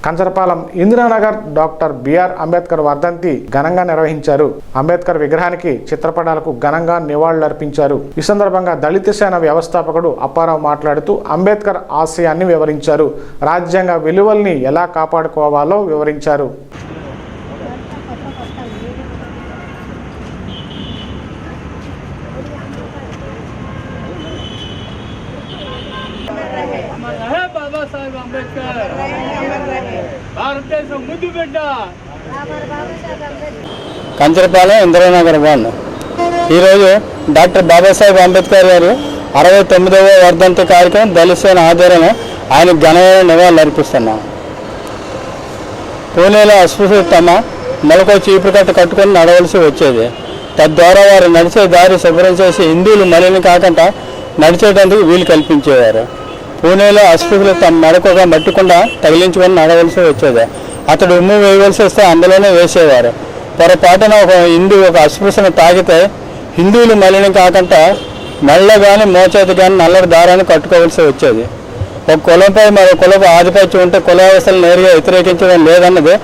Kancharapalem Indiranagar doctor BR Ambedkar వర్ధంతి ఘనంగా నిర్వహించారు. అంబేద్కర్ విగ్రహానికి చిత్రపటాలకు ఘనంగా నివాళులర్పించారు. ఈ సందర్భంగా దళిత సేన వ్యవస్థాపకుడు అప్పారావు మాట్లాడుతూ అంబేద్కర్ ఆశయాన్ని వివరించారు. రాజ్యాంగ విలువల్ని ఎలా కాపాడుకోవాలో వివరించారు. बाबा साहेब अंबेडकर भारत मुद्दु बिड्ड కంచరపాలెం ఇందిరానగర్ 1 ఈరోజు డాక్టర్ బాబాసాహెబ్ అంబేద్కర్ గారు 69వ వర్ధంతి కార్యక్రమం దళిత సేన ఆధ్వర్యంలో ఆయన ఘనమైన నివాళులు అర్పిస్తున్నాం. పూణేలో అస్పృశ్యులు తమ మొలక చీపురు కట్ట కట్టుకొని నడవలసి వచ్చేది. తద్వారా వారు నడిచే దారి శుభ్రం చేసి హిందువులు మలినం కాకుండా నడిచేటందుకు వీలు కల్పించేవారు. పూణేలో అస్పృశ్యులు తమ మెడకుగా మట్టికుండా తగిలించుకొని నడవలసి వచ్చేది. అతడు ఉమ్ము వేయవలసి వస్తే అందులోనే వేసేవారు. పొరపాటున ఒక హిందూ ఒక అస్పృశ్యను తాగితే హిందువులు మలినం కాకుండా మెళ్ళ కానీ మోచేతి కానీ నల్లటి దారాన్ని కట్టుకోవాల్సి వచ్చేది. ఒక కులంపై మరో కులకు ఆధిపత్యం ఉంటే కుల వ్యవస్థలు నేరుగా వ్యతిరేకించడం లేదన్నది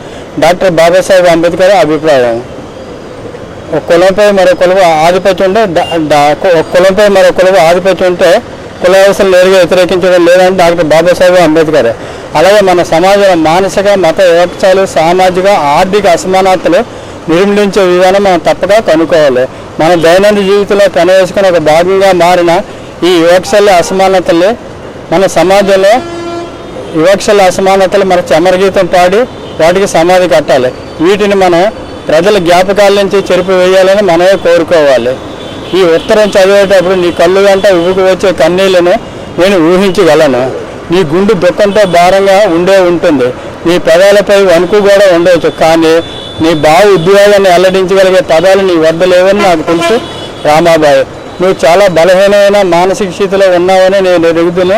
డాక్టర్ బాబాసాహెబ్ అంబేద్కర్ అభిప్రాయం. ఒక కులంపై మరో కులకు ఆధిపత్యం ఉంటే కుల వ్యవస్థలు నేరుగా వ్యతిరేకించడం లేదని డాక్టర్ బాబాసాహెబ్ అంబేద్కర్. అలాగే మన సమాజంలో మానసిక మత వివక్షాలు సామాజిక ఆర్థిక అసమానతలు నిర్మూలించే విధానం మనం తప్పక కనుక్కోవాలి. మన దైనందిన జీవితంలో కనవేసుకుని ఒక భాగంగా మారిన ఈ వివక్షల అసమానతలు మన సమాజంలో మన చమరగీతం పాడి వాటికి సమాధి కట్టాలి. వీటిని మనం ప్రజల జ్ఞాపకాల నుంచి చెరిపి వేయాలని మనమే కోరుకోవాలి. ఈ ఉత్తరం చదివేటప్పుడు నీ కళ్ళు వెంట ఉబుకు వచ్చే కన్నీళ్లను నేను ఊహించగలను. నీ గుండు దుఃఖంతో భారంగా ఉంటుంది. నీ పదాలపై వణుకు కూడా ఉండవచ్చు. కానీ నీ బావు ఉద్యోగాన్ని వెల్లడించగలిగే పదాలు నీ వద్ద లేవని నాకు తెలుసు రామాబాయి. నువ్వు చాలా బలహీనమైన మానసిక స్థితిలో ఉన్నావని నేను ఎరుగుతున్న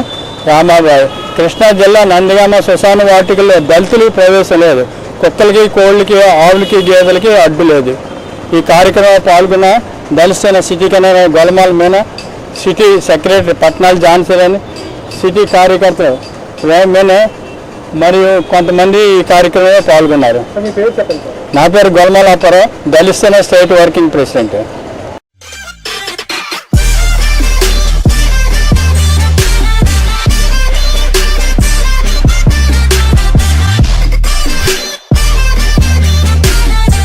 రామాబాయి. కృష్ణా జిల్లా నందిగామ శ్మశాన వాటికల్లో దళితులు ప్రవేశం లేదు. కుక్కలకి కోళ్ళకి ఆవులకి గేదెలకి అడ్డు లేదు. ఈ కార్యక్రమంలో పాల్గొన్న Dalit Sena city convener Golamala Meena, city secretary Patnal Johnson, city కార్యకర్తలు మీనా మరియు కొంతమంది ఈ కార్యక్రమంలో పాల్గొన్నారు. నా పేరు గొలమాల అప్పారావు, దళిత సేన స్టేట్ వర్కింగ్ ప్రెసిడెంట్.